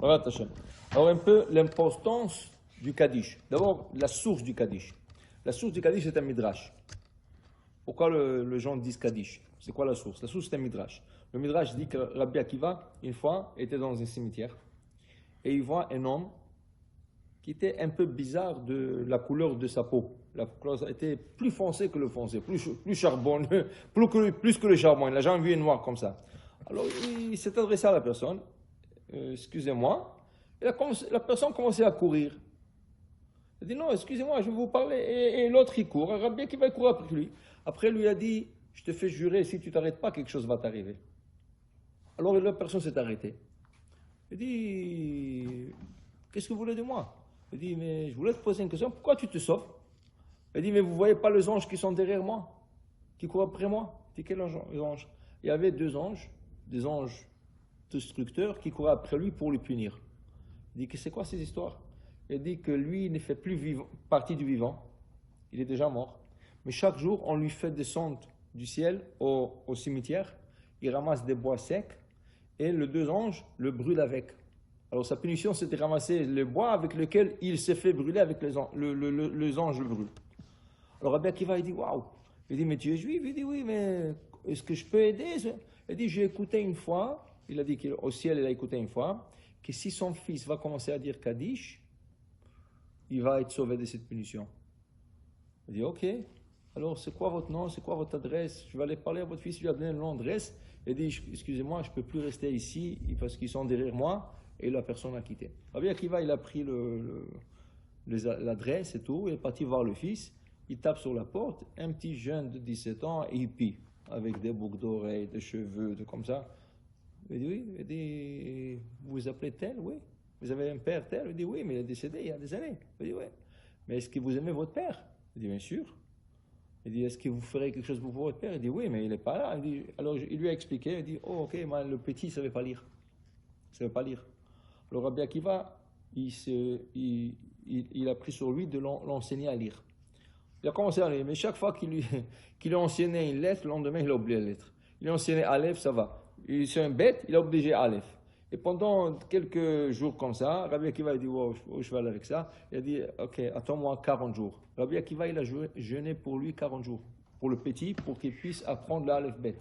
Alors un peu l'importance du Kaddish. D'abord, la source du Kaddish. La source du Kaddish est un midrash. Pourquoi les gens disent Kaddish? C'est quoi la source? La source c'est un midrash. Le midrash dit que Rabbi Akiva, une fois, était dans un cimetière et il voit un homme qui était un peu bizarre de la couleur de sa peau. La couleur était plus foncée que le foncé, plus charbonneux, plus que le charbon. Il n'a jamais vu un noir comme ça. Alors il s'est adressé à la personne. Excusez-moi. Et la personne commençait à courir. Il a dit non, excusez-moi, je vais vous parler. Et l'autre il court. Rabbi Akiva courir après lui. Après lui a dit, je te fais jurer, si tu ne t'arrêtes pas, quelque chose va t'arriver. Alors la personne s'est arrêtée. Il dit, qu'est-ce que vous voulez de moi? Il dit, mais je voulais te poser une question, pourquoi tu te sauves? Il dit, mais vous ne voyez pas les anges qui sont derrière moi, qui courent après moi? Il dit, quels anges? Il y avait deux anges, des anges destructeurs qui couraient après lui pour le punir. Il dit, c'est quoi ces histoires? Il dit que lui ne fait plus partie du vivant, il est déjà mort. Mais chaque jour, on lui fait descendre du ciel au cimetière, il ramasse des bois secs, et les deux anges le brûlent avec. Alors sa punition, c'était ramasser le bois avec lequel il s'est fait brûler avec les anges le brûlent. Alors Rabbi Akiva, il dit, waouh! Il dit, mais tu es juif? Il dit, oui, mais est-ce que je peux aider? Il dit, j'ai écouté une fois, il a dit qu'au ciel, il a écouté une fois, que si son fils va commencer à dire Kaddish, il va être sauvé de cette punition. Il dit, ok, alors c'est quoi votre nom, c'est quoi votre adresse? Je vais aller parler à votre fils, il lui a donné le nom, l'adresse. Il dit, excusez-moi, je ne peux plus rester ici parce qu'ils sont derrière moi, et la personne a quitté. Rabbi Akiva, il a pris l'adresse et tout, il est parti voir le fils, il tape sur la porte, un petit jeune de 17 ans, hippie, avec des boucles d'oreilles, des cheveux, comme ça. Il dit, oui, il dit, vous vous appelez tel? Oui. Vous avez un père tel? Il dit, oui, mais il est décédé il y a des années. Il dit, oui. Mais est-ce que vous aimez votre père? Il dit, bien sûr. Il dit, est-ce que vous ferez quelque chose pour votre père? Il dit, oui, mais il n'est pas là. Alors il lui a expliqué, il dit, oh ok, mais le petit ne savait pas lire. Il ne savait pas lire. Alors Rabbi Akiva, il a pris sur lui de l'enseigner à lire. Il a commencé à lire, mais chaque fois qu'il lui enseignait une lettre, le lendemain, il a oublié la lettre. Il lui a enseigné Aleph, ça va. C'est un bête, il a obligé Aleph. Et pendant quelques jours comme ça, Rabbi Akiva a dit, wow, je vais aller avec ça. Il a dit, ok, attends-moi 40 jours. Rabbi Akiva, il a jeûné pour lui 40 jours, pour le petit, pour qu'il puisse apprendre l'Aleph Bet.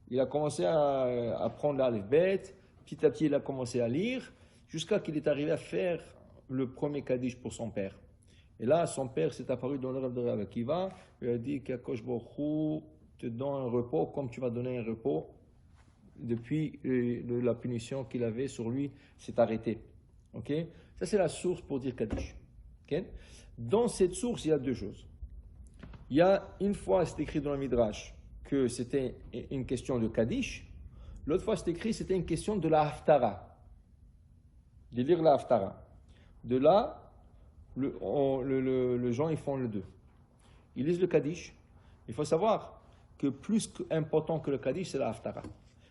Il a commencé à apprendre l'Aleph Bet, petit à petit, il a commencé à lire, jusqu'à qu'il est arrivé à faire le premier Kaddish pour son père. Et là, son père s'est apparu dans le rêve de Rabbi Akiva, il a dit qu'Akadosh Baruch Hu te donne un repos, comme tu vas donner un repos. Depuis la punition qu'il avait sur lui, s'est arrêté. Okay? Ça, c'est la source pour dire Kaddish. Okay? Dans cette source, il y a deux choses. Il y a une fois, c'est écrit dans le Midrash que c'était une question de Kaddish. L'autre fois, c'est écrit c'était une question de la Haftara. De lire la Haftara. De là, les gens, ils font le deux. Ils lisent le Kaddish. Il faut savoir que plus important que le Kaddish, c'est la Haftara.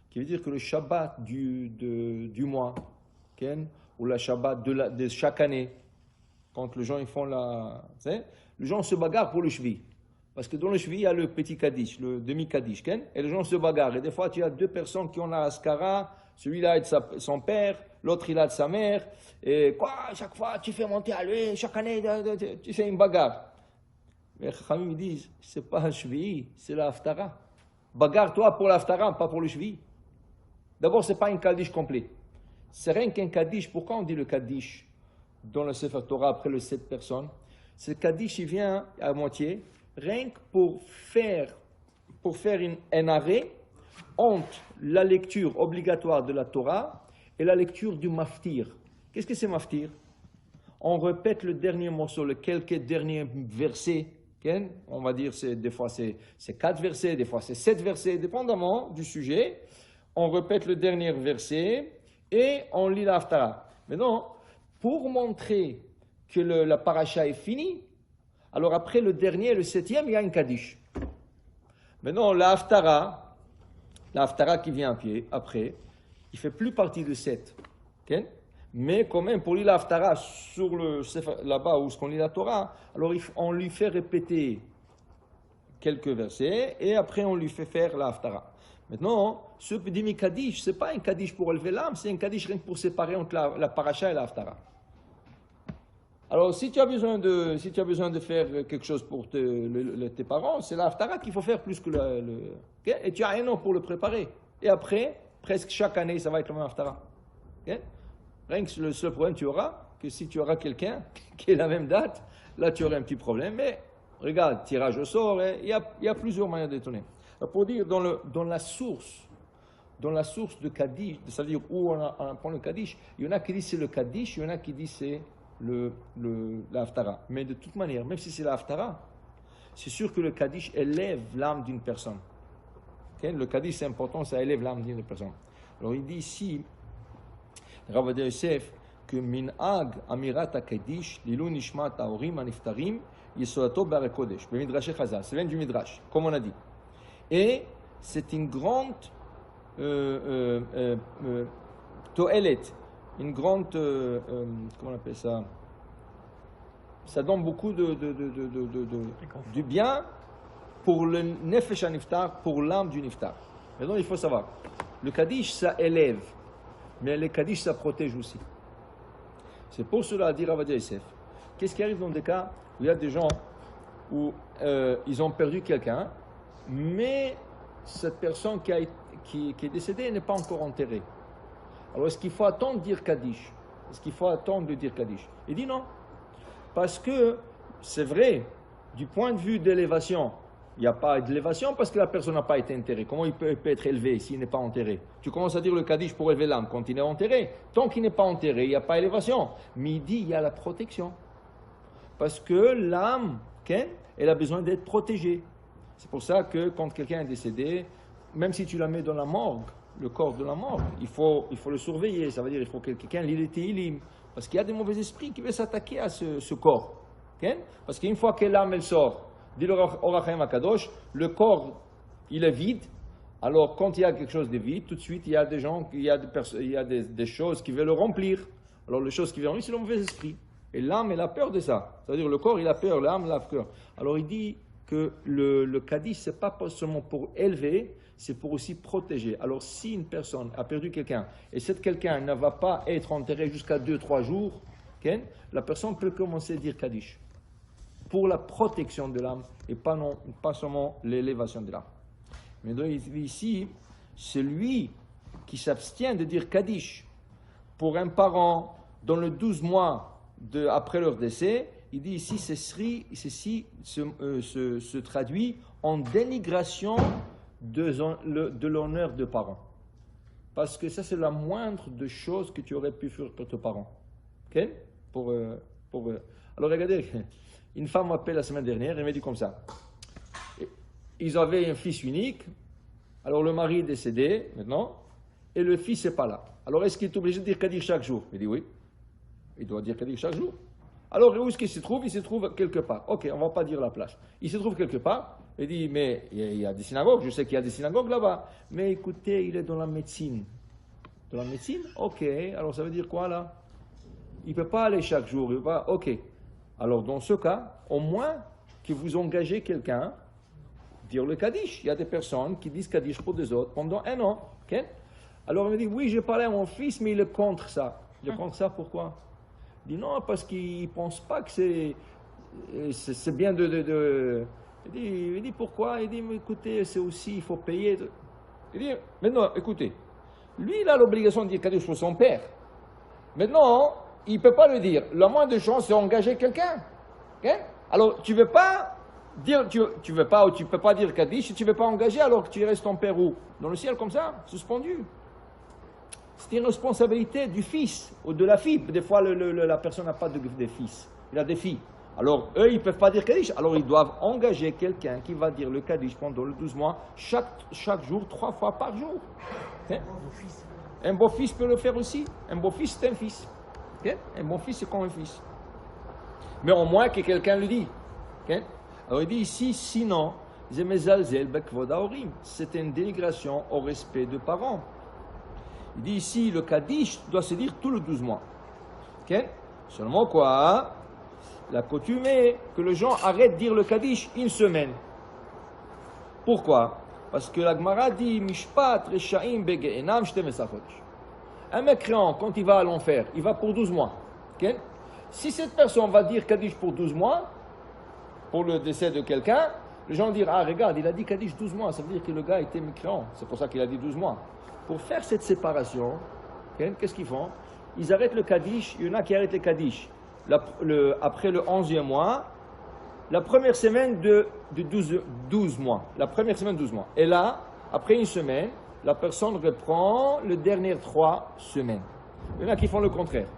Qui veut dire que le Shabbat du mois, ou la Shabbat de chaque année, quand les gens ils font les gens se bagarrent pour le Shvi. Parce que dans le Shvi, il y a le petit Kaddish, le demi-Kaddish, et les gens se bagarrent. Et des fois, tu as deux personnes qui ont la Haskara, celui-là est de son père, l'autre il a de sa mère. Et quoi, chaque fois, tu fais monter à lui, chaque année, tu fais une bagarre. Mais les Chachamim disent, c'est pas un Shvi, c'est la Haftara. Bagarre-toi pour la Haftara, pas pour le Shvi. D'abord, ce n'est pas un Kaddish complet. C'est rien qu'un Kaddish. Pourquoi on dit le Kaddish dans le Sefer Torah après les 7 personnes? Ce Kaddish, il vient à moitié, rien que pour faire un arrêt entre la lecture obligatoire de la Torah et la lecture du Maftir. Qu'est-ce que c'est Maftir? On répète le dernier morceau, le quelques derniers versets. On va dire, des fois c'est 4 versets, des fois c'est 7 versets, dépendamment du sujet. On répète le dernier verset et on lit la Haftara. Mais non, pour montrer que la paracha est finie, alors après le dernier, le 7e, il y a un Kaddish. Mais non, la Haftara qui vient après, il ne fait plus partie de 7. Okay? Mais quand même, pour lire la Haftara là-bas où on lit la Torah, alors on lui fait répéter quelques versets et après on lui fait faire la Haftara. Maintenant, ce demi Kaddish, ce n'est pas un Kaddish pour élever l'âme, c'est un Kaddish rien que pour séparer entre la paracha et la haftara. Alors, si tu as besoin de faire quelque chose pour tes parents, c'est la haftara qu'il faut faire plus que okay? Et tu as un an pour le préparer. Et après, presque chaque année, ça va être la même haftara. Okay? Rien que le seul problème tu auras, que si tu auras quelqu'un qui est la même date, là tu auras un petit problème. Mais regarde, tirage au sort, il y a plusieurs moyens d'étonner. Pour dire, dans la source de Kaddish, c'est-à-dire où on prend le Kaddish, il y en a qui disent c'est le Kaddish, il y en a qui disent c'est la haftara. Mais de toute manière, même si c'est la haftara, c'est sûr que le Kaddish élève l'âme d'une personne. Okay? Le Kaddish, c'est important, ça élève l'âme d'une personne. Alors il dit ici, Rav Ovadia Yosef, que minhag amirat ha-Kaddish, lilu nishmat ha-horim ha-niftarim, yisodato b'Arei Kodesh, b'midrash Chazal, c'est vient du Midrash, comme on a dit. Et c'est une grande to'elet, une grande, comment on appelle ça? Ça donne beaucoup du bien pour le nefesh ha-niftar, pour l'âme du niftar. Maintenant, il faut savoir, le Kaddish, ça élève, mais le Kaddish, ça protège aussi. C'est pour cela, dit Rav Ovadia Yosef, qu'est-ce qui arrive dans des cas où il y a des gens où ils ont perdu quelqu'un, mais cette personne qui est décédée n'est pas encore enterrée. Alors, est-ce qu'il faut attendre de dire Kaddish? Est-ce qu'il faut attendre de dire Kaddish? Il dit non. Parce que, c'est vrai, du point de vue d'élévation, il n'y a pas d'élévation parce que la personne n'a pas été enterrée. Comment il peut être élevé s'il n'est pas enterré? Tu commences à dire le Kaddish pour élever l'âme quand il est enterré. Tant qu'il n'est pas enterré, il n'y a pas élévation. Mais il dit il y a la protection. Parce que l'âme, elle a besoin d'être protégée. C'est pour ça que quand quelqu'un est décédé, même si tu la mets dans la morgue, le corps de la morgue, il faut le surveiller. Ça veut dire qu'il faut que quelqu'un lise les Tehillim. Parce qu'il y a des mauvais esprits qui veulent s'attaquer à ce corps. Parce qu'une fois que l'âme elle sort, dit le Or HaChaim HaKadosh, le corps il est vide. Alors quand il y a quelque chose de vide, tout de suite il y a des gens, il y a des choses qui veulent le remplir. Alors les choses qui veulent le remplir, c'est le mauvais esprit. Et l'âme elle a peur de ça. C'est-à-dire le corps il a peur, l'âme elle a peur. Alors il dit que le Kaddish c'est pas seulement pour élever, c'est pour aussi protéger. Alors si une personne a perdu quelqu'un et cet quelqu'un ne va pas être enterré jusqu'à 2-3 jours, la personne peut commencer à dire Kaddish pour la protection de l'âme et pas seulement l'élévation de l'âme. Mais donc ici, celui qui s'abstient de dire Kaddish pour un parent dans les 12 mois après leur décès, il dit ici, ceci se traduit en dénigration de l'honneur de parents. Parce que ça, c'est la moindre des choses que tu aurais pu faire pour tes parents. Ok? Alors regardez, une femme m'appelle la semaine dernière, elle m'a dit comme ça. Ils avaient un fils unique, alors le mari est décédé maintenant, et le fils n'est pas là. Alors est-ce qu'il est obligé de dire Kaddish chaque jour? Il dit oui, il doit dire Kaddish chaque jour. Alors où est-ce qu'il se trouve? Il se trouve quelque part. Ok, on ne va pas dire la place. Il se trouve quelque part, il dit mais il y a des synagogues, je sais qu'il y a des synagogues là-bas, mais écoutez, il est dans la médecine. Dans la médecine? Ok, alors ça veut dire quoi là? Il ne peut pas aller chaque jour, il peut pas. Ok. Alors, dans ce cas, au moins que vous engagez quelqu'un, dire le Kaddish. Il y a des personnes qui disent Kaddish pour des autres pendant un an. Okay? Alors, il me dit, oui, j'ai parlé à mon fils, mais il est contre ça. Il est contre ça, pourquoi? Il dit, non, parce qu'il ne pense pas que c'est bien Il dit, pourquoi? Il dit, mais écoutez, c'est aussi, il faut payer. Il dit, maintenant, écoutez, lui, il a l'obligation de dire Kaddish pour son père. Maintenant, il ne peut pas le dire. La moindre chance, c'est engager quelqu'un. Okay? Alors, tu ne veux pas dire, tu peux pas dire Kaddish si tu ne veux pas engager, alors que tu restes ton père où? Dans le ciel, comme ça, suspendu. C'est une responsabilité du fils ou de la fille. Des fois, la personne n'a pas de fils. Il a des filles. Alors, eux, ils ne peuvent pas dire Kaddish. Alors, ils doivent engager quelqu'un qui va dire le Kaddish pendant les 12 mois, chaque jour, 3 fois par jour. Okay? Un beau-fils peut le faire aussi. Un beau-fils, c'est un fils. Okay? Un bon fils, c'est comme un fils. Mais au moins que quelqu'un le dit. Okay? Alors il dit ici, sinon, c'est une dénigration au respect des parents. Il dit ici, le Kaddish doit se dire tous les 12 mois. Okay? Seulement quoi? La coutume est que les gens arrêtent de dire le Kaddish une semaine. Pourquoi? Parce que la Gemara dit Mishpat Reshaim Bege'enam 12 Chodesh. Un mécréant, quand il va à l'enfer, il va pour 12 mois. Okay? Si cette personne va dire Kaddish pour 12 mois, pour le décès de quelqu'un, les gens vont dire ah, regarde, il a dit Kaddish 12 mois, ça veut dire que le gars était mécréant. C'est pour ça qu'il a dit 12 mois. Pour faire cette séparation, okay, qu'est-ce qu'ils font? Ils arrêtent le Kaddish, il y en a qui arrêtent le Kaddish après le 11e mois, la première semaine de 12 mois. La première semaine de 12 mois. Et là, après une semaine, la personne reprend les dernières 3 semaines. Il y en a qui font le contraire.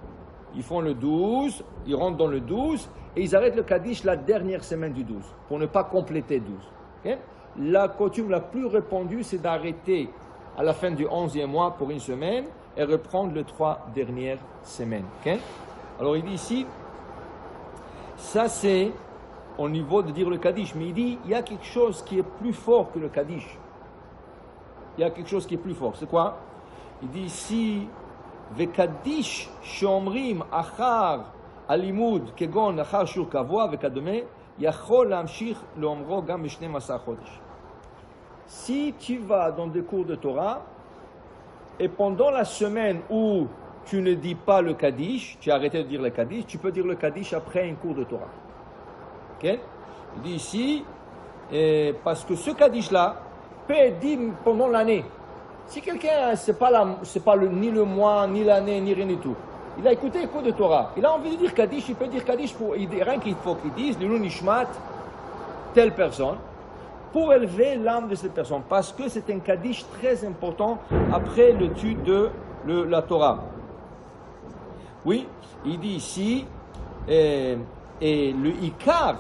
Ils font le 12, ils rentrent dans le 12 et ils arrêtent le Kaddish la dernière semaine du 12 pour ne pas compléter 12. Okay? La coutume la plus répandue, c'est d'arrêter à la fin du 11e mois pour une semaine et reprendre les 3 dernières semaines. Okay? Alors il dit ici, ça c'est au niveau de dire le Kaddish, mais il dit, il y a quelque chose qui est plus fort que le Kaddish. Il y a quelque chose qui est plus fort. C'est quoi? Il dit ici, Vekadish shomrim achar alimud kegon achar shur kavua vekadome yachol lamshich leomro gam b12 chodesh. Si tu vas dans des cours de Torah et pendant la semaine où tu ne dis pas le Kaddish, tu as arrêté de dire le Kaddish, tu peux dire le Kaddish après un cours de Torah. Okay? Il dit ici, parce que ce Kaddish-là peut être dit pendant l'année. Si quelqu'un, c'est pas ni le mois, ni l'année, ni rien du tout, il a écouté les cours de Torah, il a envie de dire Kaddish, il peut dire Kaddish pour rien qu'il faut qu'il dise, Lilou Nishmat, telle personne, pour élever l'âme de cette personne, parce que c'est un Kaddish très important après l'étude de la Torah. Oui, il dit ici, et le Ikar,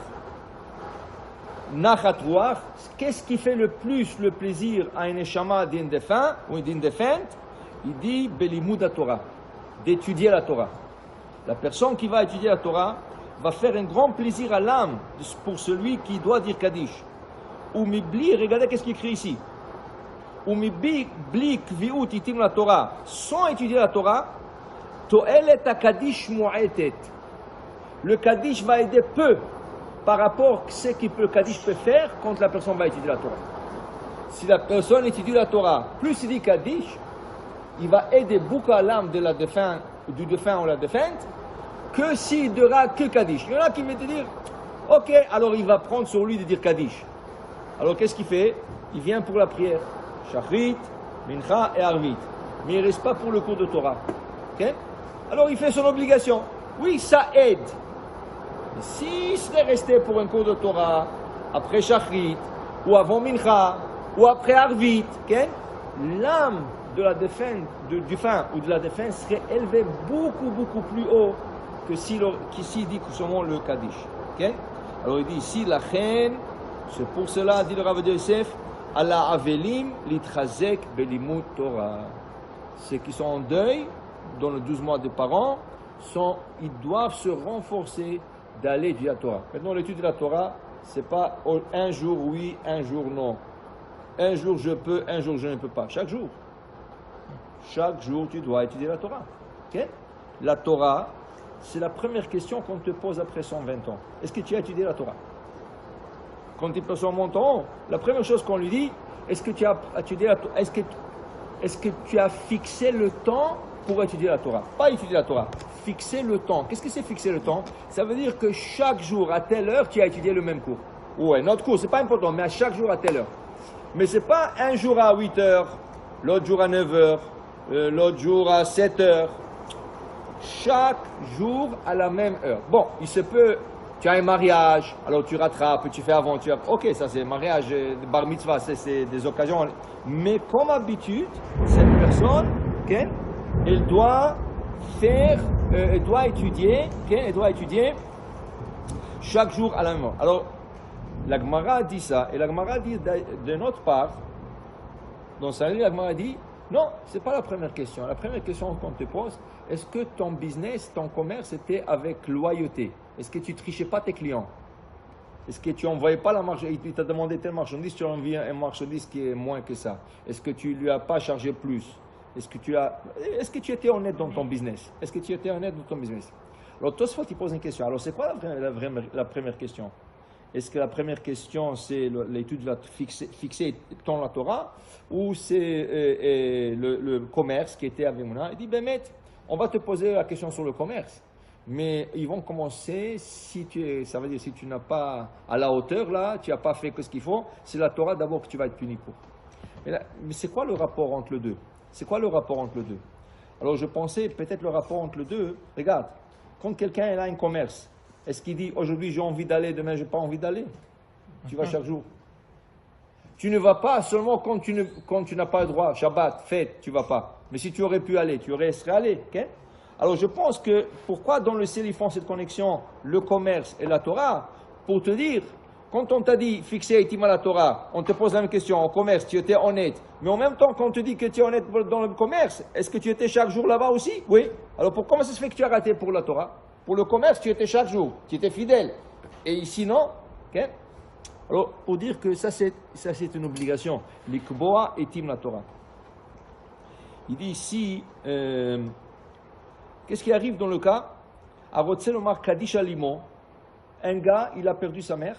Nachat Ruach, qu'est-ce qui fait le plus le plaisir à un Neshama d'un défunt ou d'une défunte? Il dit Belimud Torah, d'étudier la Torah. La personne qui va étudier la Torah va faire un grand plaisir à l'âme pour celui qui doit dire Kaddish. Ou mibli, regardez qu'est-ce qu'il écrit ici. Ou mibli kviut itim la Torah, sans étudier la Torah, to'elet a Kaddish mu'etet. Le Kaddish va aider peu par rapport à ce que le Kaddish peut faire quand la personne va étudier la Torah. Si la personne étudie la Torah, plus il dit Kaddish, il va aider beaucoup à l'âme de du défunt ou la défunte, que s'il ne dira que Kaddish. Il y en a qui vont te dire, ok, alors il va prendre sur lui de dire Kaddish. Alors qu'est-ce qu'il fait? Il vient pour la prière. Shachrit, Mincha et Arvit. Mais il ne reste pas pour le cours de Torah. Okay? Alors il fait son obligation. Oui, ça aide. Mais si c'est resté pour un cours de Torah, après Shachrit, ou avant Mincha, ou après Arvit, okay? L'âme de la défunte, du fin ou de la défunte serait élevée beaucoup, beaucoup plus haut que s'il dit seulement le Kaddish. Okay? Alors il dit ici, la reine, c'est pour cela, dit le Rav de Yosef, Allah avelim litchazek belimut Torah. Ceux qui sont en deuil, dans les 12 mois de parents, ils doivent se renforcer d'aller étudier la Torah. Maintenant, l'étude de la Torah, c'est pas un jour oui, un jour non. Un jour je peux, un jour je ne peux pas. Chaque jour, tu dois étudier la Torah. Okay? La Torah, c'est la première question qu'on te pose après 120 ans. Est-ce que tu as étudié la Torah? Quand une personne monte en haut, la première chose qu'on lui dit, est-ce que tu as étudié la Torah? Est-ce que tu as fixé le temps pour étudier la Torah? Pas étudier la Torah, fixer le temps. Qu'est-ce que c'est fixer le temps? Ça veut dire que chaque jour, à telle heure, tu as étudié le même cours. Ouais, notre cours, c'est pas important, mais à chaque jour, à telle heure. Mais c'est pas un jour à 8 heures, l'autre jour à 9 heures, l'autre jour à 7 heures. Chaque jour à la même heure. Bon, il se peut... Tu as un mariage, alors tu rattrapes, tu fais avant, ok, ça c'est mariage, bar mitzvah, c'est des occasions. Mais comme habitude, cette personne, okay, elle doit étudier, okay, elle doit étudier chaque jour à la même heure. Alors, la Gemara dit ça, et la Gemara dit de notre part, dans sa livre, la Gemara dit, non, ce n'est pas la première question. La première question qu'on te pose, est-ce que ton business, ton commerce était avec loyauté? Est-ce que tu ne trichais pas tes clients? Est-ce que tu n'envoyais pas la marchandise? Il t'a demandé telle marchandise, tu as envoyé une marchandise qui est moins que ça. Est-ce que tu ne lui as pas chargé plus? Est-ce que tu étais honnête dans ton business? Est-ce que tu étais honnête dans ton business? Alors, Tosfot, il pose une question. Alors, c'est quoi la première question? Est-ce que la première question, c'est l'étude va fixer ton la Torah, ou c'est le commerce qui était avec Mouna? Il dit, ben, maître, on va te poser la question sur le commerce. Mais ils vont commencer, ça veut dire si tu n'as pas à la hauteur là, tu n'as pas fait que ce qu'il faut, c'est la Torah d'abord que tu vas être puni pour. Mais c'est quoi le rapport entre les deux? C'est quoi le rapport entre les deux? Alors je pensais peut-être le rapport entre les deux. Regarde, quand quelqu'un a un commerce, est-ce qu'il dit aujourd'hui j'ai envie d'aller, demain j'ai pas envie d'aller? Tu vas chaque jour. Tu ne vas pas seulement quand tu n'as pas le droit, Shabbat, fête, tu vas pas. Mais si tu aurais pu aller, tu serais allé. Okay? Alors je pense que pourquoi dans le ciel ils font cette connexion, le commerce et la Torah, pour te dire, quand on t'a dit fixer Itima la Torah, on te pose la même question, au commerce, tu étais honnête. Mais en même temps, quand on te dit que tu es honnête dans le commerce, est-ce que tu étais chaque jour là-bas aussi? Oui. Alors comment ça se fait que tu as raté pour la Torah? Pour le commerce, tu étais chaque jour, tu étais fidèle. Et ici, non. Okay? Alors, pour dire que ça c'est une obligation. L'ikboa etim la Torah. Il dit ici, qu'est-ce qui arrive dans le cas? À Rotzelomar Kaddish Alimon, un gars, il a perdu sa mère,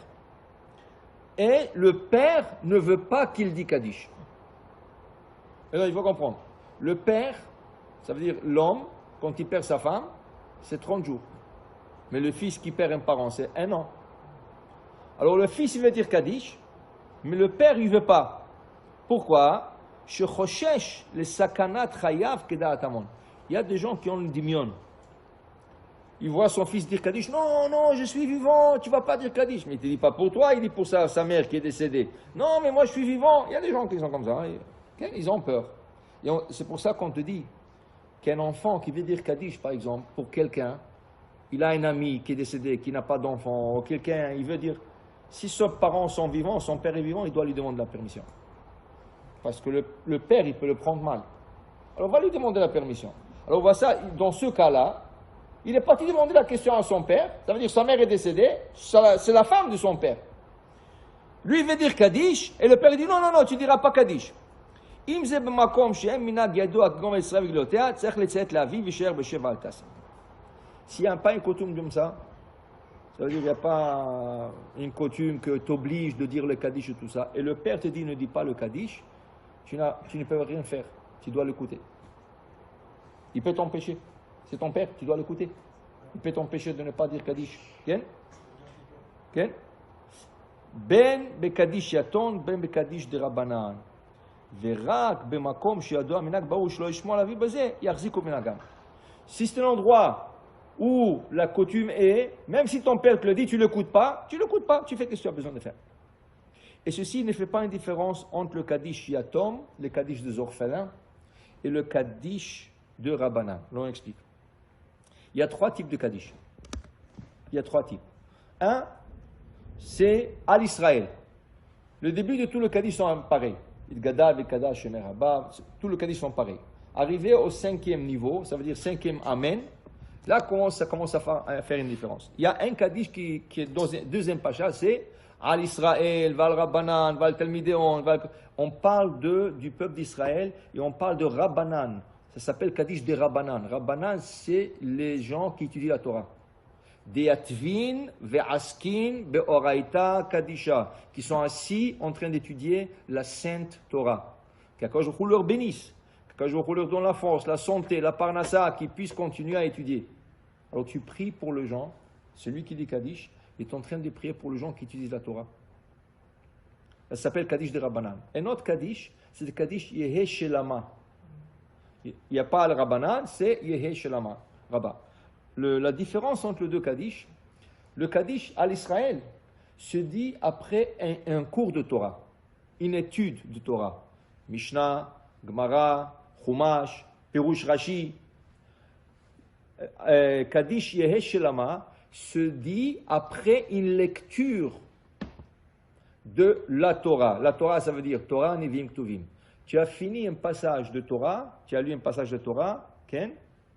et le père ne veut pas qu'il dise Kaddish. Et là, il faut comprendre. Le père, ça veut dire l'homme, quand il perd sa femme, c'est 30 jours. Mais le fils qui perd un parent, c'est 1 an. Alors le fils, il veut dire Kaddish, mais le père, il ne veut pas. Pourquoi? Il y a des gens qui ont le dimion. Il voit son fils dire Kaddish. Non, non, je suis vivant, tu ne vas pas dire Kaddish. Mais il ne dit pas pour toi, il dit pour sa mère qui est décédée. Non, mais moi je suis vivant. Il y a des gens qui sont comme ça. Ils ont peur. C'est pour ça qu'on te dit qu'un enfant qui veut dire Kaddish, par exemple, pour quelqu'un, il a un ami qui est décédé, qui n'a pas d'enfant, ou quelqu'un, il veut dire, si ses parents sont vivants, son père est vivant, il doit lui demander la permission. Parce que le père, il peut le prendre mal. Alors, on va lui demander la permission. Alors, on voit ça, dans ce cas-là, il est parti demander la question à son père, ça veut dire sa mère est décédée, c'est la femme de son père. Lui, il veut dire Kaddish, et le père, il dit, non, non, non, tu ne diras pas Kaddish. Si S'il n'y a pas une coutume comme ça veut dire qu'il n'y a pas une coutume que t'oblige de dire le Kaddish et tout ça, et le père te dit ne dis pas le Kaddish, tu ne peux rien faire, tu dois l'écouter. Il peut t'empêcher, c'est ton père, tu dois l'écouter. Il peut t'empêcher de ne pas dire Kaddish. Ken? Ken? Ben bekadish yaton, ben bekadish de Rabbanan. Verak bemakom shiado minak baou shlo yishmo la vie basé, yarziku minagam. Si c'est un endroit où la coutume est, même si ton père te le dit, tu ne l'écoutes pas, tu fais ce que tu as besoin de faire. Et ceci ne fait pas une différence entre le Kaddish Yatom, le Kaddish des orphelins, et le Kaddish de Rabbanan. L'on explique. Il y a 3 types de Kaddish. Il y a 3 types. Un, c'est à l'Israël. Le début de tout le Kaddish sont pareils. Il Gada, Bekada, Shemer Haba, tout le Kaddish sont pareils. Arrivé au 5e niveau, ça veut dire 5e Amen, là ça commence à faire une différence. Il y a un Kaddish qui est dans le 2e Pacha, c'est Al Israël, Val Rabbanan, Val Talmidéon. On parle du peuple d'Israël et on parle de Rabbanan. Ça s'appelle Kaddish des Rabbanan. Rabbanan, c'est les gens qui étudient la Torah. Deatvin, Ve'askin, Be'oraita, Kadisha, qui sont assis en train d'étudier la Sainte Torah. Qu'Akadosh Baruch Hu leur bénisse, qu'Akadosh Baruch Hu leur donne la force, la santé, la parnassa, qu'ils puissent continuer à étudier. Alors tu pries pour les gens, celui qui dit Kaddish est en train de prier pour les gens qui utilisent la Torah. Ça s'appelle Kaddish de Rabbanan. Un autre Kaddish, c'est le Kaddish Yehe Shelama. Il n'y a pas le Rabbanan, c'est Yehe Shelama, Rabba. La différence entre les deux Kaddish, le Kaddish à l'Israël se dit après un cours de Torah, une étude de Torah. Mishnah, Gemara, Chumash, Pirush Rashi. Kaddish Yehe Shelama se dit après une lecture de la Torah. La Torah, ça veut dire Torah Nevim Ktuvim. Tu as fini un passage de Torah, tu as lu un passage de Torah, Ken,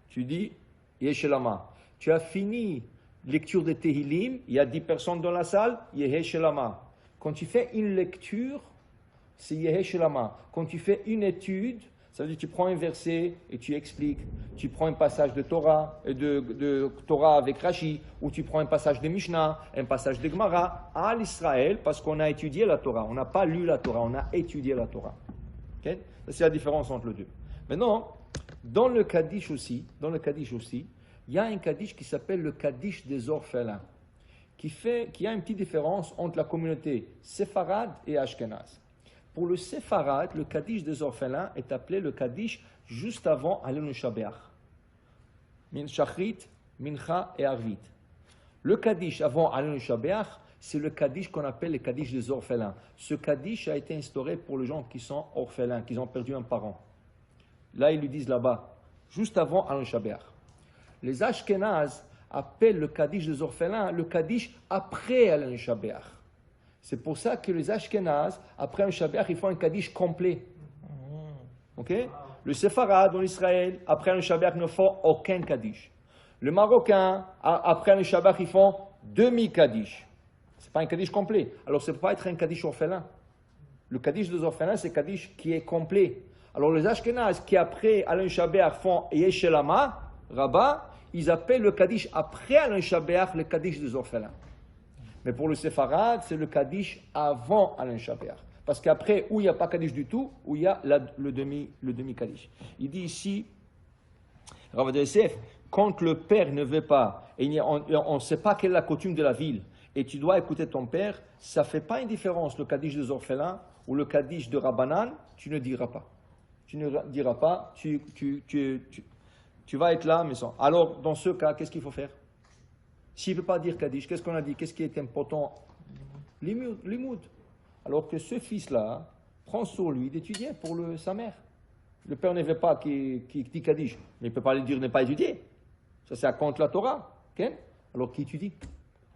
tu dis Yehe Shelama. Tu as fini lecture de Tehillim, il y a 10 personnes dans la salle, Yehe Shelama. Quand tu fais une lecture, c'est Yehe Shelama. Quand tu fais une étude, Ça veut dire que tu prends un verset et tu expliques. Tu prends un passage de Torah, de Torah avec Rashi, ou tu prends un passage de Mishnah, un passage de Gemara, à l'Israël, parce qu'on a étudié la Torah. On n'a pas lu la Torah, on a étudié la Torah. Okay? Ça, c'est la différence entre les deux. Maintenant, dans le Kaddish aussi, il y a un Kaddish qui s'appelle le Kaddish des orphelins, qui a une petite différence entre la communauté séfarade et ashkénaze. Pour le séfarade, le Kaddish des orphelins est appelé le Kaddish juste avant Alenu Shabeach. Min Shachrit, Mincha et Arvit. Le Kaddish avant Alenu Shabeach, c'est le Kaddish qu'on appelle le Kaddish des orphelins. Ce Kaddish a été instauré pour les gens qui sont orphelins, qui ont perdu un parent. Là, ils lui disent là-bas, juste avant Alenu Shabeach. Les ashkénazes appellent le Kaddish des orphelins le Kaddish après Alenu Shabeach. C'est pour ça que les ashkénazes, après un Shabeach, ils font un Kaddish complet. Okay? Le séfarade en Israël, après un Shabeach, ne font aucun Kaddish. Le Marocain, après un Shabeach, ils font demi-Kaddish. Ce n'est pas un Kaddish complet. Alors, ce ne peut pas être un Kaddish orphelin. Le Kaddish des orphelins, c'est un Kaddish qui est complet. Alors, les ashkénazes qui, après un Shabeach, font Yeshelama, Rabat, ils appellent le Kaddish après un Shabeach, le Kaddish des orphelins. Mais pour le séfarade, c'est le Kaddish avant Alain Shabeach. Parce qu'après, où il n'y a pas Kaddish du tout, où il y a le demi-Kaddish. Il dit ici, Rav Yosef, quand le père ne veut pas, et on ne sait pas quelle est la coutume de la ville, et tu dois écouter ton père, ça ne fait pas une différence, le Kaddish des orphelins ou le Kaddish de Rabbanan, tu ne diras pas. Tu ne diras pas, tu vas être là, mais sans. Alors, dans ce cas, qu'est-ce qu'il faut faire? S'il ne veut pas dire Kaddish, qu'est-ce qu'on a dit? Qu'est-ce qui est important? Limoud. Alors que ce fils-là prend sur lui d'étudier pour sa mère. Le père ne veut pas qu'il dit Kaddish, mais il ne peut pas lui dire ne pas étudier. Ça, c'est contre la Torah. Okay? Alors qu'il étudie.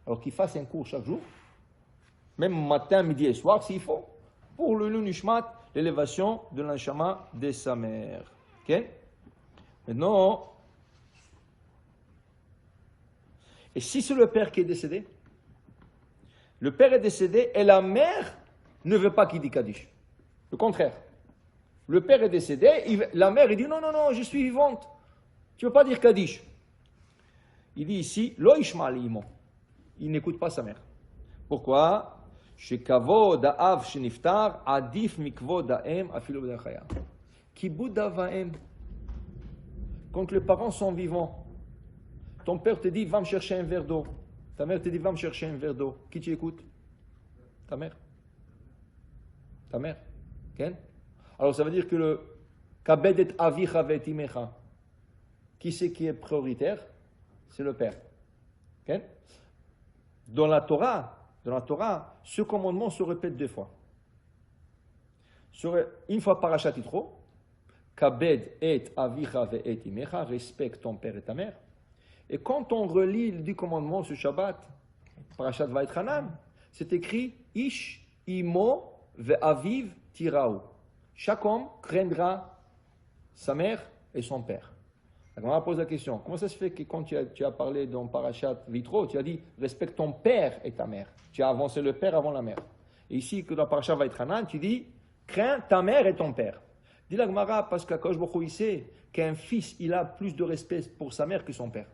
Alors qu'il fasse un cours chaque jour, même matin, midi et soir, s'il faut, pour le Nishmat, l'élévation de l'Anshama de sa mère. Okay? Maintenant, et si c'est le père qui est décédé, le père est décédé et la mère ne veut pas qu'il dise Kaddish. Le contraire. Le père est décédé, la mère il dit non, je suis vivante. Tu ne veux pas dire Kaddish. Il dit ici, Lo Ishma Imo. Il n'écoute pas sa mère. Pourquoi? Chez Kavod Ha'av Sheniftar, Adif Mikvod Ha'em Afilu B'nei Chaya. Kibud Ha'em. Quand les parents sont vivants, ton père te dit, va me chercher un verre d'eau. Ta mère te dit, va me chercher un verre d'eau. Qui tu écoutes? Ta mère. Ta mère. Okay? Alors ça veut dire que le Kabed et Avicha vet imecha. Qui c'est qui est prioritaire? C'est le père. Okay? Dans la Torah, ce commandement se répète deux fois. Une fois parashat Yitro, Kabed et Avicha vet imecha, respecte ton père et ta mère. Et quand on relit le 10 commandements ce Shabbat, Parashat Vaïtranan, c'est écrit Ish, Imo, Ve'aviv, Tiraou. Chaque homme craindra sa mère et son père. Alors on va poser la question, comment ça se fait que quand tu as parlé dans Parashat Vitro, tu as dit respecte ton père et ta mère. Tu as avancé le père avant la mère. Et ici, que dans Parashat Vaïtranan, tu dis crains ta mère et ton père. Dis la Gemara parce qu'Akadosh Baruch Hu, il sait qu'un fils, il a plus de respect pour sa mère que son père.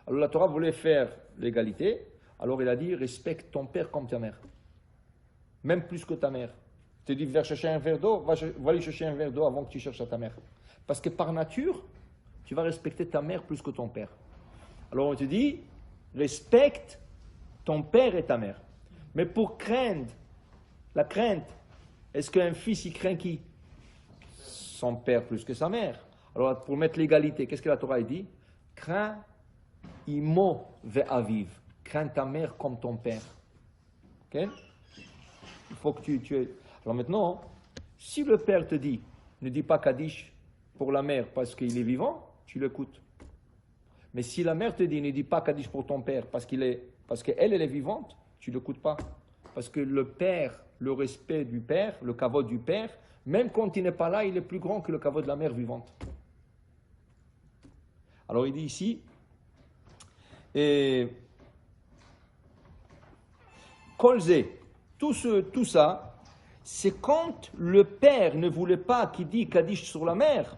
Alors la Torah voulait faire l'égalité, alors il a dit respecte ton père comme ta mère, même plus que ta mère. Tu te dis va chercher un verre d'eau, va aller chercher un verre d'eau avant que tu cherches à ta mère. Parce que par nature, tu vas respecter ta mère plus que ton père. Alors on te dit respecte ton père et ta mère. Mais pour craindre, la crainte, est-ce qu'un fils il craint qui? Son père plus que sa mère. Alors pour mettre l'égalité, qu'est-ce que la Torah dit? Crains Imo ve'aviv. Crains ta mère comme ton père. Okay? Il faut que tu aies. Alors maintenant, si le père te dit, ne dis pas Kaddish pour la mère parce qu'il est vivant, tu l'écoutes. Mais si la mère te dit, ne dis pas Kaddish pour ton père parce qu'elle est vivante, tu ne l'écoutes pas. Parce que le père, le respect du père, le kavod du père, même quand il n'est pas là, il est plus grand que le kavod de la mère vivante. Alors il dit ici, et Kolze, tout ça, c'est quand le père ne voulait pas qu'il dise Kaddish sur la mère,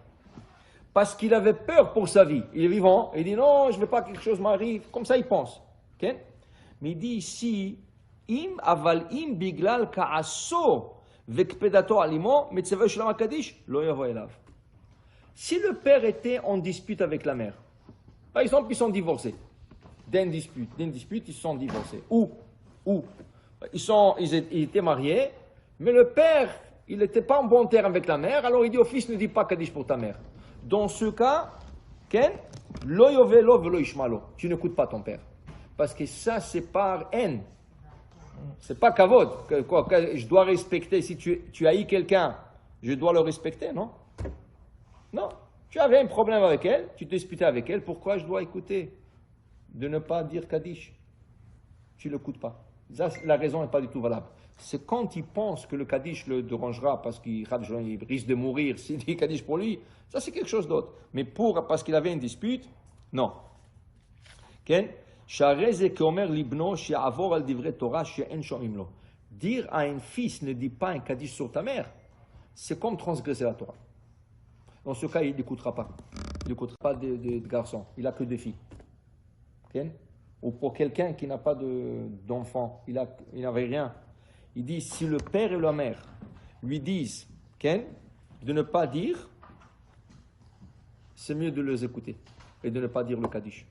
parce qu'il avait peur pour sa vie. Il est vivant, il dit non, je ne veux pas que quelque chose m'arrive. Comme ça, il pense. Okay? Mais il dit ici, im aval im biglal ka'aso vekpedato alimo metzeva shlama Kaddish lo yavo elav. Si le père était en dispute avec la mère, par exemple, ils sont divorcés, d'une dispute, ils se sont divorcés. Ou ils étaient mariés, mais le père, il n'était pas en bon terme avec la mère, alors il dit au fils, ne dis pas Kaddish pour ta mère. Dans ce cas, Ken, lo yovelo velo ishmalo, tu n'écoutes pas ton père. Parce que ça, c'est par haine. C'est pas kavod. Que je dois respecter. Si tu haïs quelqu'un, je dois le respecter, non? Non. Tu avais un problème avec elle, tu disputais avec elle, pourquoi je dois écouter? De ne pas dire Kaddish. Tu ne l'écoutes pas. Ça, la raison n'est pas du tout valable. C'est quand il pense que le Kaddish le dérangera parce qu'il risque de mourir s'il dit Kaddish pour lui, ça c'est quelque chose d'autre. Mais parce qu'il avait une dispute, non. Ken? Dire à un fils ne dis pas un Kaddish sur ta mère, c'est comme transgresser la Torah. Dans ce cas, il n'écoutera pas. Il n'écoutera pas de garçons. Il n'a que des filles. Okay? Ou pour quelqu'un qui n'a pas d'enfant, il n'avait rien. Il dit, si le père et la mère lui disent okay, de ne pas dire, c'est mieux de les écouter et de ne pas dire le Kaddish.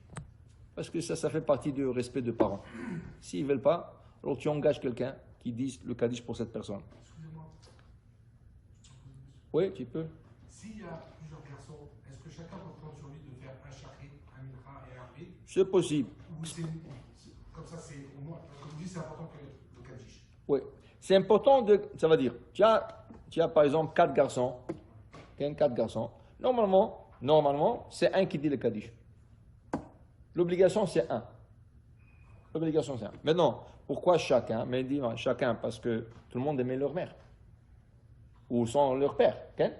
Parce que ça fait partie du respect de parents. S'ils ne veulent pas, alors tu engages quelqu'un qui dise le Kaddish pour cette personne. Excusez-moi. Oui, tu peux. S'il y a plusieurs garçons, est-ce que chacun peut prendre sur lui de faire un shachrit, un mincha et un arbit? C'est possible. Ou comme ça, c'est au moins, comme je dis, c'est important que le Kaddish. Oui, c'est important ça va dire, tu as par exemple 4 garçons, 4 garçons. Normalement, c'est un qui dit le Kaddish. L'obligation, c'est un. Maintenant, pourquoi chacun? Mais il dit chacun parce que tout le monde aimait leur mère. Ou sont leur père. Okay?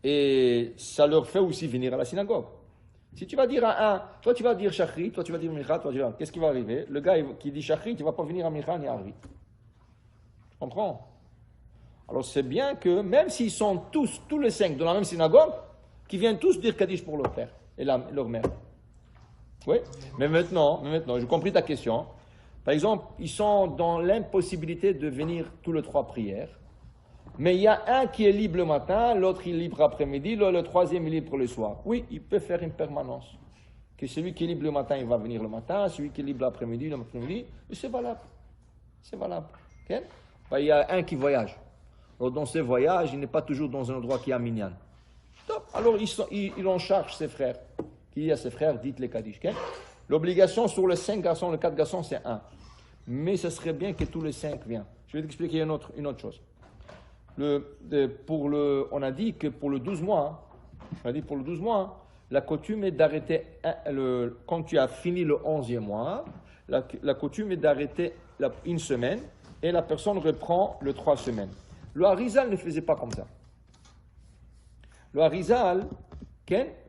Et ça leur fait aussi venir à la synagogue. Si tu vas dire à un, toi tu vas dire Shachrit, toi tu vas dire Mincha, qu'est-ce qui va arriver? Le gars qui dit Shachrit, il ne va pas venir à Mincha ni à Arvit. Tu comprends? Alors c'est bien que, même s'ils sont tous les 5 dans la même synagogue, qu'ils viennent tous dire Kaddish pour leur père et leur mère. Oui, mais maintenant, j'ai compris ta question. Par exemple, ils sont dans l'impossibilité de venir tous les 3 prières. Mais il y a un qui est libre le matin, l'autre il est libre après-midi, le troisième est libre le soir. Oui, il peut faire une permanence. Que celui qui est libre le matin, il va venir le matin, celui qui est libre l'après-midi, et c'est valable. Okay? Il y a un qui voyage. Alors dans ce voyage, il n'est pas toujours dans un endroit qui est à Minyan. Alors il en charge ses frères. Qui dit à ses frères, dites les Kaddish. Okay? L'obligation sur les 5 garçons, les 4 garçons, c'est 1. Mais ce serait bien que tous les 5 viennent. Je vais t'expliquer une autre chose. On a dit que pour le 12 mois, la coutume est d'arrêter, quand tu as fini le 11e mois, la coutume est d'arrêter une semaine et la personne reprend le 3 semaines. Le Harizal ne faisait pas comme ça. Le Harizal,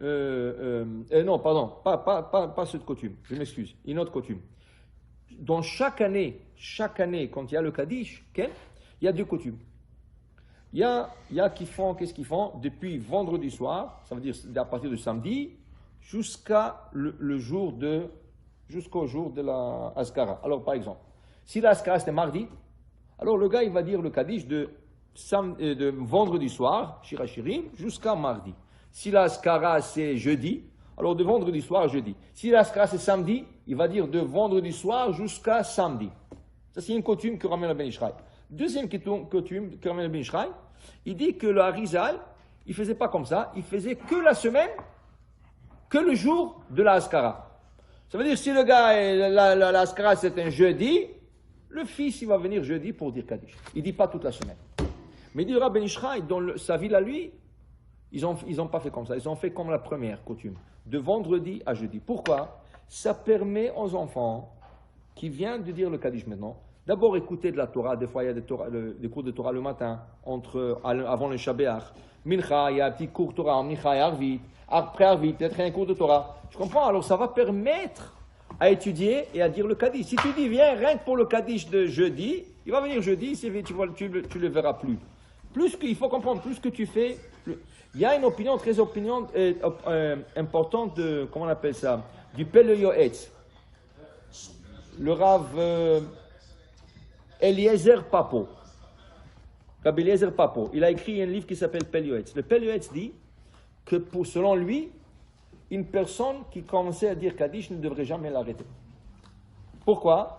non, pardon, pas cette coutume, je m'excuse, une autre coutume. Dans chaque année, quand il y a le Kaddish, il y a 2 coutumes. Il y a qui font, qu'est-ce qu'ils font? Depuis vendredi soir, ça veut dire à partir de samedi, jusqu'au jour de la Askara. Alors, par exemple, si la Askara c'était mardi, alors le gars, il va dire le Kaddish de vendredi soir, Shirachirim, jusqu'à mardi. Si la Askara c'est jeudi, alors de vendredi soir à jeudi. Si la Askara c'est samedi, il va dire de vendredi soir jusqu'à samedi. Ça, c'est une coutume que ramène le Ben Ishraï. Deuxième coutume que ramène le Ben Ishraï, il dit que le Harizal, il ne faisait pas comme ça, il faisait que la semaine, que le jour de la Askara. Ça veut dire si le gars, la Askara c'est un jeudi, le fils il va venir jeudi pour dire Kaddish. Il ne dit pas toute la semaine. Mais il dit Ben Ishraï, dans sa ville à lui, ils n'ont pas fait comme ça, ils ont fait comme la première coutume, de vendredi à jeudi. Pourquoi? Ça permet aux enfants qui viennent de dire le Kaddish maintenant, d'abord écouter de la Torah. Des fois il y a des cours de Torah le matin, avant le Shabbat. Mincha, il y a un petit cours de Torah, Mincha et Arvit. Après Arvit, peut-être un cours de Torah. Je comprends, alors ça va permettre à étudier et à dire le Kaddish. Si tu dis viens, rien que pour le Kaddish de jeudi, il va venir jeudi, tu le verras plus. Plus qu'il faut comprendre, plus que tu fais, il y a une opinion très importante de, comment on appelle ça, du Pele Yoetz. Le Rav Eliezer Papo. Rabbi Eliezer Papo, il a écrit un livre qui s'appelle Pele Yoetz. Le Pele Yoetz dit que selon lui, une personne qui commençait à dire Kaddish ne devrait jamais l'arrêter. Pourquoi?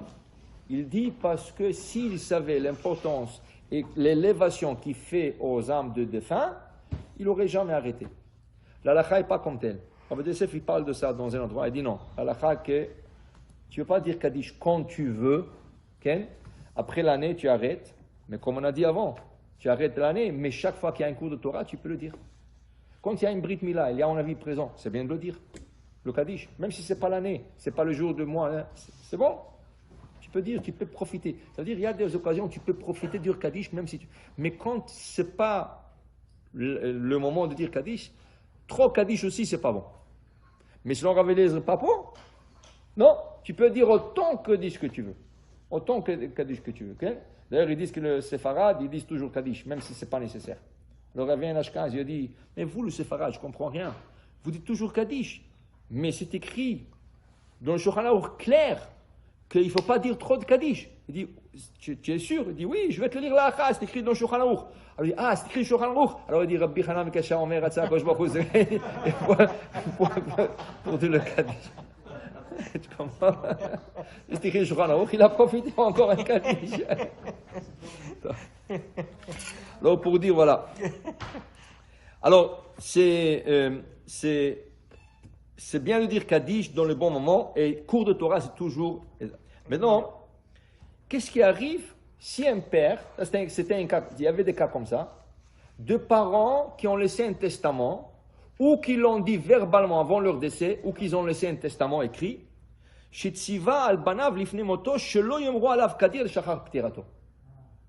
Il dit parce que s'il savait l'importance et l'élévation qu'il fait aux âmes de défunts, il n'aurait jamais arrêté. L'halakha n'est pas comme tel. Rabbi Yosef, il parle de ça dans un endroit. Il dit non. L'halakha, que tu ne veux pas dire Kaddish quand tu veux. Okay? Après l'année, tu arrêtes. Mais comme on a dit avant, tu arrêtes l'année, mais chaque fois qu'il y a un cours de Torah, tu peux le dire. Quand il y a une Brit Mila, il y a un avis présent, c'est bien de le dire. Le Kaddish, même si ce n'est pas l'année, ce n'est pas le jour de mois, hein, c'est bon. Tu peux dire, tu peux profiter. C'est-à-dire, il y a des occasions où tu peux profiter du Kaddish, même si tu... Mais quand ce n'est pas le moment de dire Kaddish, trop Kaddish aussi, c'est pas bon. Mais selon Rav Eliezer Papo, non, tu peux dire autant Kaddish que tu veux. Autant Kaddish que tu veux. Okay? D'ailleurs, ils disent que le Séfarad, ils disent toujours Kaddish, même si ce n'est pas nécessaire. Le Rav Ashkenaz, il a dit, mais vous, le Séfarad, je ne comprends rien. Vous dites toujours Kaddish. Mais c'est écrit dans le Shulchan Aruch clair qu'il ne faut pas dire trop de Kaddish. Il dit, tu es sûr? Il dit, oui, je vais te lire la c'est écrit dans le Shulchan Aruch. Alors il dit, c'est écrit dans le Shulchan Aruch. Alors il dit, Rabbi Hanan Kasha Omer Atza Kosh Baruch pour dire le Kaddish. Tu comprends? C'est écrit dans le Shulchan Aruch, il a profité encore un Kaddish. Alors pour dire, voilà. Alors, c'est bien de dire Kaddish dans le bon moment, et cours de Torah, c'est toujours... Maintenant, qu'est-ce qui arrive si un père, c'était un cas, il y avait des cas comme ça, de parents qui ont laissé un testament, ou qui l'ont dit verbalement avant leur décès, ou qu'ils ont laissé un testament écrit, Shitziva al-banav lifnim oto, shelo yomro alav kadir shachar ptirato.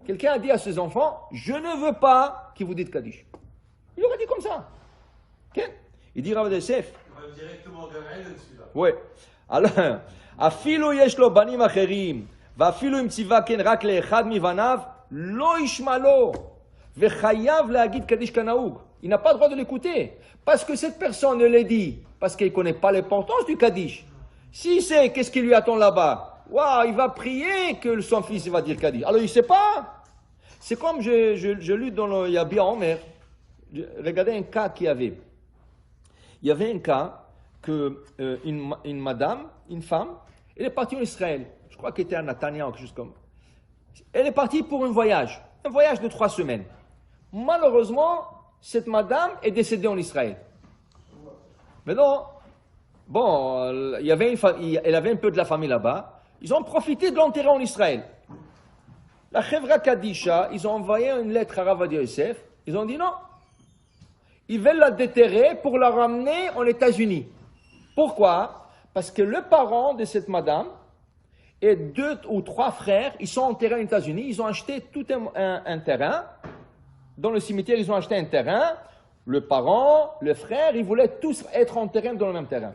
Quelqu'un a dit à ses enfants, je ne veux pas qu'ils vous dites Kaddish. Il aurait dit comme ça. Okay? Il dit Rav Yosef. On va directement vers elle, celui-là. Oui. Alors, afilu yesh lo banim acherim, ואפילו אם ציווה כן רק לאחד מבניו, לא ישמע לו, וחייב להגיד קדיש כנהוג. Il n'a pas le droit de l'écouter, parce que cette personne ne le dit, parce qu'il ne connaît pas l'importance du Kaddish. Si c'est, qu'est-ce qui lui attend là-bas? Waouh, il va prier que son fils va dire Kaddish. Alors il ne sait pas. C'est comme je lu dans le Yabia Omer, regardez un cas qu'il y avait. Il y avait un cas que une madame, une femme, elle est partie en Israël. Je crois qu'elle était à Natania ou quelque chose comme ça. Elle est partie pour un voyage de 3 semaines. Malheureusement, cette madame est décédée en Israël. Maintenant, bon, elle avait un peu de la famille là-bas. Ils ont profité de l'enterrer en Israël. La Chevra Kadisha, ils ont envoyé une lettre à Rav Yosef. Ils ont dit non. Ils veulent la déterrer pour la ramener aux États-Unis. Pourquoi? Parce que le parent de cette madame et 2 ou 3 frères, ils sont enterrés aux États-Unis. Ils ont acheté tout un terrain. Dans le cimetière, ils ont acheté un terrain. Le parent, le frère, ils voulaient tous être enterrés dans le même terrain.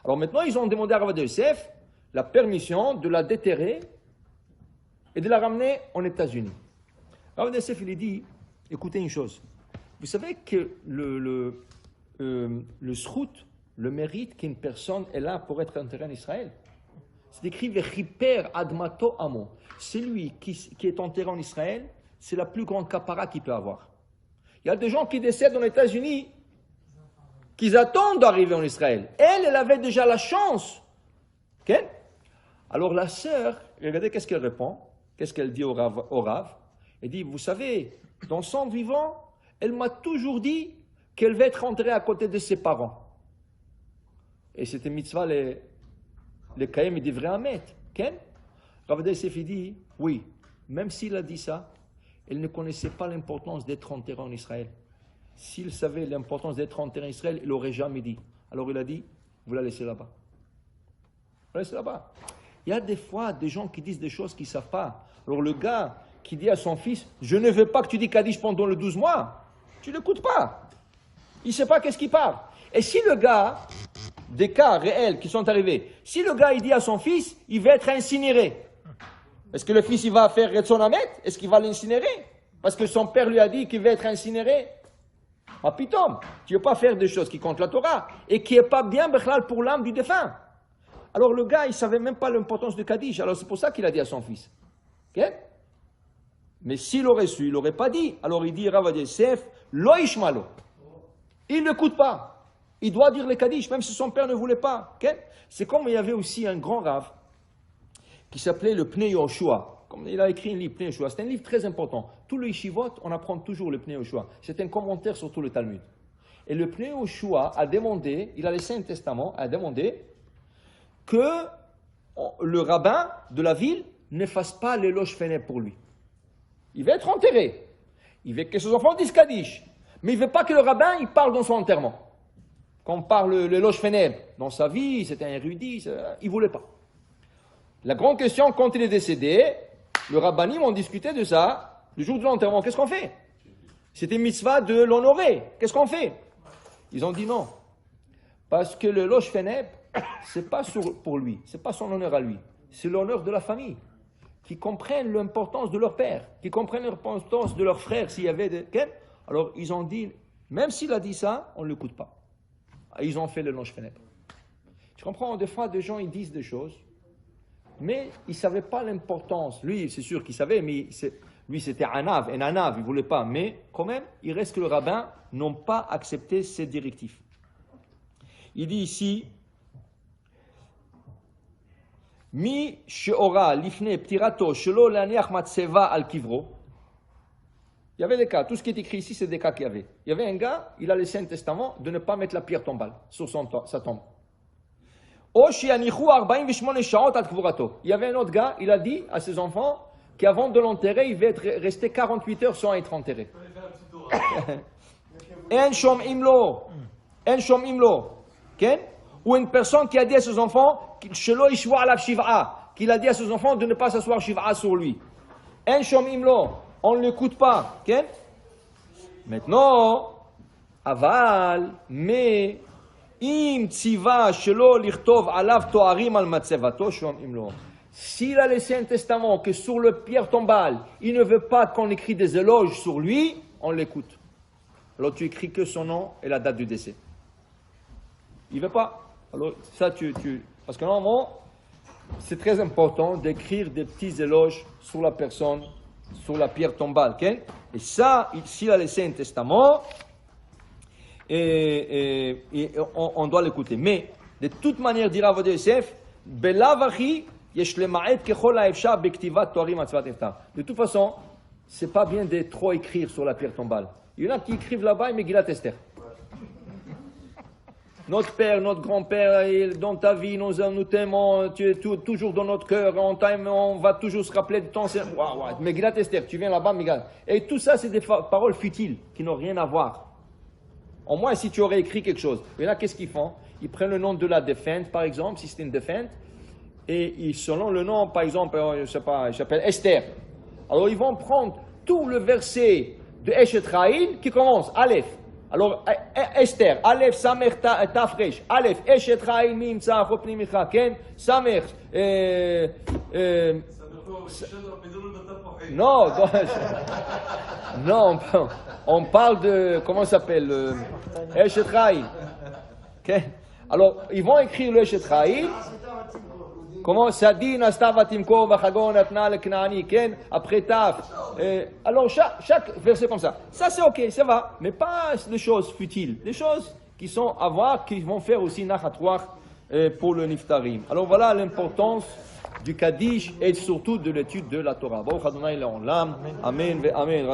Alors maintenant, ils ont demandé à Rav Yosef la permission de la déterrer et de la ramener aux États-Unis. Rav Yosef, il dit, écoutez une chose. Vous savez que le srout, le mérite qu'une personne est là pour être enterrée en Israël, c'est écrit Vechiper admato amo. Celui qui est enterré en Israël, c'est la plus grande capara qu'il peut avoir. Il y a des gens qui décèdent aux États-Unis, qui attendent d'arriver en Israël. Elle avait déjà la chance. Okay? Alors la sœur, regardez qu'est-ce qu'elle répond, qu'est-ce qu'elle dit au Rav. Elle dit, vous savez, dans son vivant, elle m'a toujours dit qu'elle va être enterrée à côté de ses parents. Et c'était mitzvah, les Kaïm, ils devraient en mettre. Okay? Rav Yosef dit, oui, même s'il a dit ça, elle ne connaissait pas l'importance d'être enterré en Israël. S'il savait l'importance d'être enterré en Israël, il n'aurait jamais dit. Alors il a dit, vous la laissez là-bas. Vous la laissez là-bas. Il y a des fois des gens qui disent des choses qu'ils ne savent pas. Alors le gars qui dit à son fils, je ne veux pas que tu dis Kaddish pendant le 12 mois, tu ne l'écoutes pas. Il ne sait pas qu'est-ce qu'il parle. Et si le gars, des cas réels qui sont arrivés. Si le gars il dit à son fils, il va être incinéré. Est-ce que le fils il va faire Retson Hamet? Est-ce qu'il va l'incinérer? Parce que son père lui a dit qu'il va être incinéré. Ah pitom, tu ne veux pas faire des choses qui comptent la Torah et qui n'est pas bien bichlal pour l'âme du défunt. Alors le gars, il ne savait même pas l'importance du Kaddish. Alors c'est pour ça qu'il a dit à son fils. Okay? Mais s'il aurait su, il n'aurait pas dit. Alors il dit, Rav Yosef, lo ishmalo. Il n'écoute pas. Il doit dire le Kaddish, même si son père ne voulait pas. Okay? C'est comme il y avait aussi un grand Rav qui s'appelait le Pnei Yoshua. Comme il a écrit un livre, Pnei Yoshua. C'est un livre très important. Tout le yeshivot, on apprend toujours le Pnei Yoshua. C'est un commentaire sur tout le Talmud. Et le Pnei Yoshua a demandé, il a laissé un testament, a demandé que le rabbin de la ville ne fasse pas l'éloge funèbre pour lui. Il va être enterré. Il veut que ses enfants disent Kaddish. Mais il ne veut pas que le rabbin il parle dans son enterrement. Quand on parle l'éloge funèbre dans sa vie, c'était un érudit, il ne voulait pas. La grande question, quand il est décédé, le rabbinim ont discuté de ça. Le jour de l'enterrement, qu'est-ce qu'on fait? C'était mitzvah de l'honorer. Qu'est-ce qu'on fait? Ils ont dit non. Parce que le loge funèbre, c'est pas pour lui, c'est pas son honneur à lui, c'est l'honneur de la famille, qui comprennent l'importance de leur père, qui comprennent l'importance de leurs frères s'il y avait des... Alors ils ont dit, même s'il a dit ça, on ne l'écoute pas. Ils ont fait le loge funèbre. Je comprends, des fois des gens ils disent des choses, mais ils ne savaient pas l'importance. Lui, c'est sûr qu'il savait, mais lui c'était un anav, il ne voulait pas, mais quand même, il reste que le rabbin n'ont pas accepté ces directives. Il dit ici, Mi she'ora lifne ptirato shelo laniach matseva al kivro. Il y avait des cas, tout ce qui est écrit ici, c'est des cas qu'il y avait. Il y avait un gars, il a laissé un testament de ne pas mettre la pierre tombale sur sa tombe. O she'anichu 48 sha'ot al kvurato. Il y avait un autre gars, il a dit à ses enfants qu'avant de l'enterrer, il va rester 48 heures sans être enterré. En shom imlo. Ou une personne qui a dit à ses enfants qu'il a dit à ses enfants de ne pas s'asseoir shiv'a sur lui. On ne l'écoute pas. Okay? Maintenant, aval, mais im tziva shelo lichtov alav toarim al matzevato shom imlo. S'il a laissé un testament que sur le pierre tombale, il ne veut pas qu'on écrit des éloges sur lui, on l'écoute. Alors tu écris que son nom et la date du décès. Il ne veut pas. Alors ça, parce que normalement, c'est très important d'écrire des petits éloges sur la personne, sur la pierre tombale. Okay? Et ça, s'il a laissé un testament, on doit l'écouter. Mais, de toute manière, dira Rav Yosef, de toute façon, c'est pas bien de trop écrire sur la pierre tombale. Il y en a qui écrivent là-bas, mais Megillat Esther. Notre père, notre grand-père, dans ta vie, nous t'aimons, tu es toujours dans notre cœur, on va toujours se rappeler de ton... Megillat Esther, tu viens là-bas, Megillat. Et tout ça, c'est des paroles futiles, qui n'ont rien à voir. Au moins, si tu aurais écrit quelque chose. Et là, qu'est-ce qu'ils font? Ils prennent le nom de la défunte, par exemple, si c'est une défunte, et selon le nom, par exemple, je ne sais pas, il s'appelle Esther. Alors, ils vont prendre tout le verset de Eshet Chayil qui commence, Aleph. Alors, Esther, Aleph, Samer, Tafresh, Aleph, Eshet Chayil, Mim, Tzaf, Opni, Micha, Ken, Samer, non, non, on parle de, comment ça s'appelle, Eshet Chayil. Okay. Alors, ils vont écrire le Eshet Chayil. Comment ça dit, Nastavatimko, Vachagon, Atna, le Knaani, Ken, après Taf. Alors, chaque verset comme ça. Ça, c'est ok, ça va. Mais pas des choses futiles. Des choses qui sont à voir, qui vont faire aussi Nachatouach pour le Niftarim. Alors, voilà l'importance du Kaddish et surtout de l'étude de la Torah. Baruch Adonai Le'olam. Amen. Amen.